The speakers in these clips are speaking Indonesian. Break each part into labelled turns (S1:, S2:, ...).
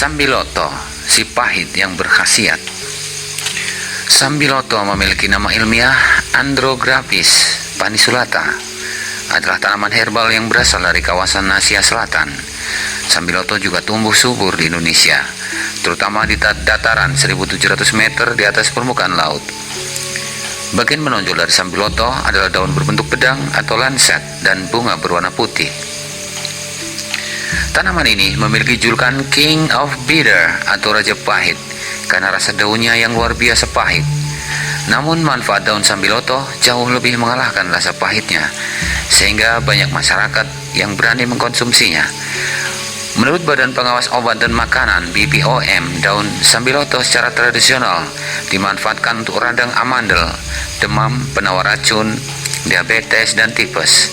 S1: Sambiloto, si pahit yang berkhasiat. Sambiloto memiliki nama ilmiah Andrographis paniculata. Adalah tanaman herbal yang berasal dari kawasan Asia Selatan. Sambiloto juga tumbuh subur di Indonesia, terutama di dataran 1700 meter di atas permukaan laut. Bagian menonjol dari sambiloto adalah daun berbentuk pedang atau lancet dan bunga berwarna putih. Tanaman ini memiliki julukan King of Bitter atau Raja Pahit karena rasa daunnya yang luar biasa pahit. Namun manfaat daun sambiloto jauh lebih mengalahkan rasa pahitnya, sehingga banyak masyarakat yang berani mengkonsumsinya. Menurut Badan Pengawas Obat dan Makanan BPOM, daun sambiloto secara tradisional dimanfaatkan untuk radang amandel, demam, penawar racun, diabetes, dan tipes.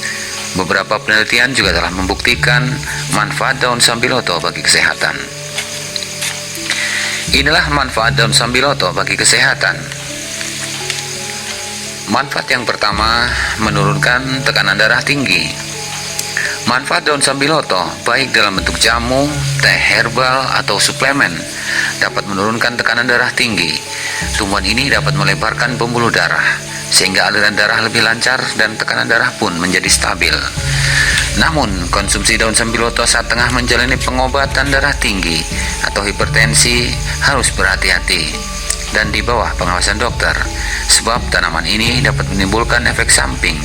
S1: Beberapa penelitian juga telah membuktikan manfaat daun sambiloto bagi kesehatan. Inilah manfaat daun sambiloto bagi kesehatan. Manfaat yang pertama, menurunkan tekanan darah tinggi. Manfaat daun sambiloto, baik dalam bentuk jamu, teh herbal, atau suplemen, dapat menurunkan tekanan darah tinggi. Tumbuhan ini dapat melebarkan pembuluh darah, sehingga aliran darah lebih lancar dan tekanan darah pun menjadi stabil. Namun, konsumsi daun sambiloto saat tengah menjalani pengobatan darah tinggi atau hipertensi harus berhati-hati dan di bawah pengawasan dokter, sebab tanaman ini dapat menimbulkan efek samping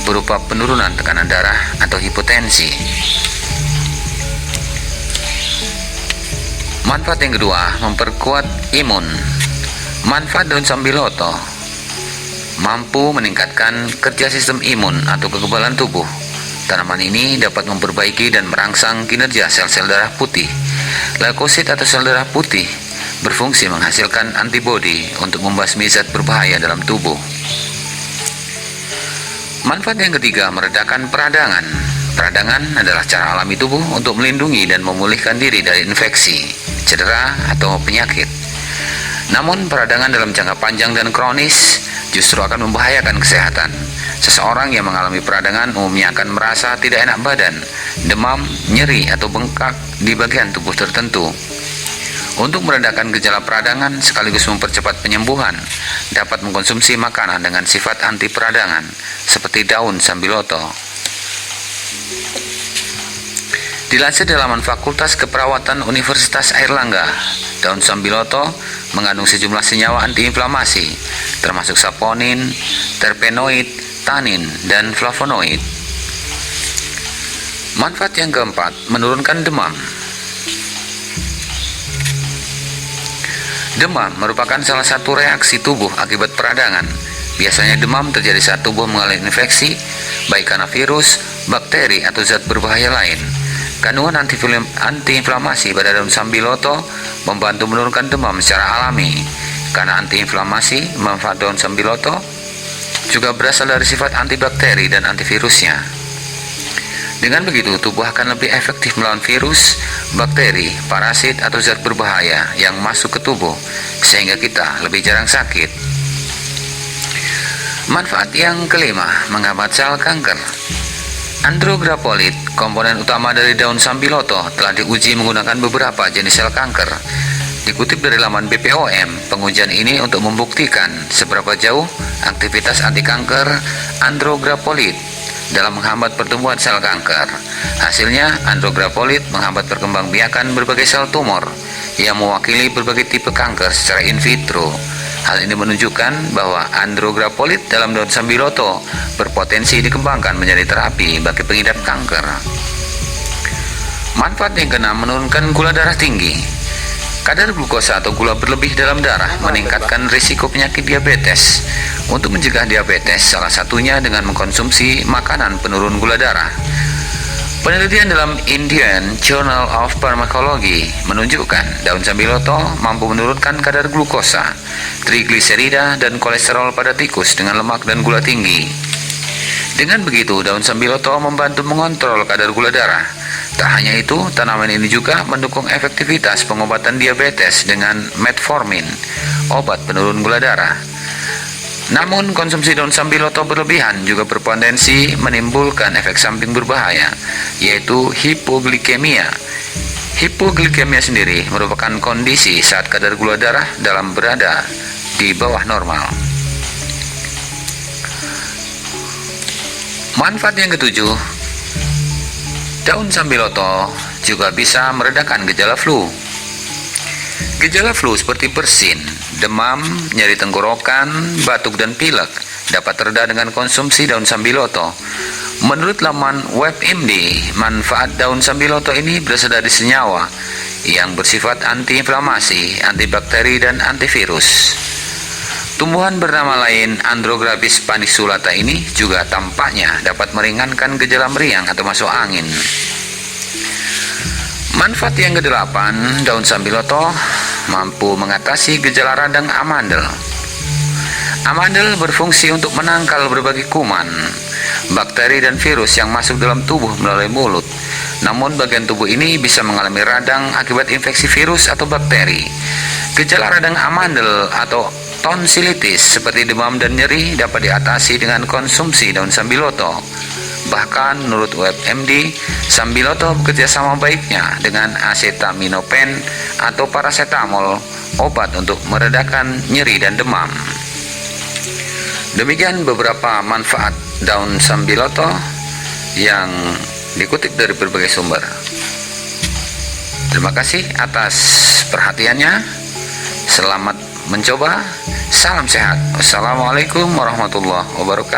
S1: berupa penurunan tekanan darah atau hipotensi. Manfaat yang kedua, memperkuat imun. Manfaat daun sambiloto mampu meningkatkan kerja sistem imun atau kekebalan tubuh. Tanaman ini dapat memperbaiki dan merangsang kinerja sel-sel darah putih. Leukosit atau sel darah putih berfungsi menghasilkan antibodi untuk membasmi zat berbahaya dalam tubuh. Manfaat yang ketiga, meredakan peradangan. Peradangan adalah cara alami tubuh untuk melindungi dan memulihkan diri dari infeksi, cedera, atau penyakit. Namun, peradangan dalam jangka panjang dan kronis justru akan membahayakan kesehatan. Seseorang yang mengalami peradangan umumnya akan merasa tidak enak badan, demam, nyeri, atau bengkak di bagian tubuh tertentu. Untuk meredakan gejala peradangan sekaligus mempercepat penyembuhan, dapat mengkonsumsi makanan dengan sifat anti peradangan seperti daun sambiloto. Dilansir dari laman Fakultas Keperawatan Universitas Airlangga, daun sambiloto mengandung sejumlah senyawa antiinflamasi, termasuk saponin, terpenoid, tanin, dan flavonoid. Manfaat yang keempat, menurunkan demam. Demam merupakan salah satu reaksi tubuh akibat peradangan. Biasanya demam terjadi saat tubuh mengalami infeksi, baik karena virus, bakteri, atau zat berbahaya lain. Kandungan antiinflamasi pada daun sambiloto membantu menurunkan demam secara alami. Karena antiinflamasi, manfaat daun sambiloto juga berasal dari sifat antibakteri dan antivirusnya. Dengan begitu, tubuh akan lebih efektif melawan virus, bakteri, parasit, atau zat berbahaya yang masuk ke tubuh, sehingga kita lebih jarang sakit. Manfaat yang kelima, menghambat sel kanker. Andrograpolit, komponen utama dari daun sambiloto, telah diuji menggunakan beberapa jenis sel kanker. Dikutip dari laman BPOM, pengujian ini untuk membuktikan seberapa jauh aktivitas anti kanker andrograpolit dalam menghambat pertumbuhan sel kanker. Hasilnya, andrograpolit menghambat perkembangbiakan berbagai sel tumor yang mewakili berbagai tipe kanker secara in vitro. Hal ini menunjukkan bahwa andrograpolit dalam daun sambiloto berpotensi dikembangkan menjadi terapi bagi pengidap kanker. Manfaat yang keenam, menurunkan gula darah tinggi. Kadar glukosa atau gula berlebih dalam darah meningkatkan risiko penyakit diabetes. Untuk mencegah diabetes, salah satunya dengan mengkonsumsi makanan penurun gula darah. Penelitian dalam Indian Journal of Pharmacology menunjukkan daun sambiloto mampu menurunkan kadar glukosa, trigliserida, dan kolesterol pada tikus dengan lemak dan gula tinggi. Dengan begitu, daun sambiloto membantu mengontrol kadar gula darah. Tak hanya itu, tanaman ini juga mendukung efektivitas pengobatan diabetes dengan metformin, obat penurun gula darah. Namun, konsumsi daun sambiloto berlebihan juga berpotensi menimbulkan efek samping berbahaya, yaitu hipoglikemia. Hipoglikemia sendiri merupakan kondisi saat kadar gula darah berada di bawah normal. Manfaat yang ketujuh, daun sambiloto juga bisa meredakan gejala flu. Gejala flu seperti bersin, demam, nyeri tenggorokan, batuk, dan pilek dapat tereda dengan konsumsi daun sambiloto. Menurut laman WebMD, manfaat daun sambiloto ini berasal dari senyawa yang bersifat antiinflamasi, antibakteri, dan antivirus. Tumbuhan bernama lain Andrographis paniculata ini juga tampaknya dapat meringankan gejala meriang atau masuk angin. Manfaat yang kedelapan, daun sambiloto mampu mengatasi gejala radang amandel. Amandel berfungsi untuk menangkal berbagai kuman, bakteri, dan virus yang masuk dalam tubuh melalui mulut. Namun bagian tubuh ini bisa mengalami radang akibat infeksi virus atau bakteri. Gejala radang amandel atau tonsilitis seperti demam dan nyeri dapat diatasi dengan konsumsi daun sambiloto. Bahkan menurut WebMD, sambiloto bekerja sama baiknya dengan acetaminophen atau paracetamol, obat untuk meredakan nyeri dan demam. Demikian beberapa manfaat daun sambiloto yang dikutip dari berbagai sumber. Terima kasih atas perhatiannya. Selamat mencoba. Salam sehat. Wassalamualaikum warahmatullahi wabarakatuh.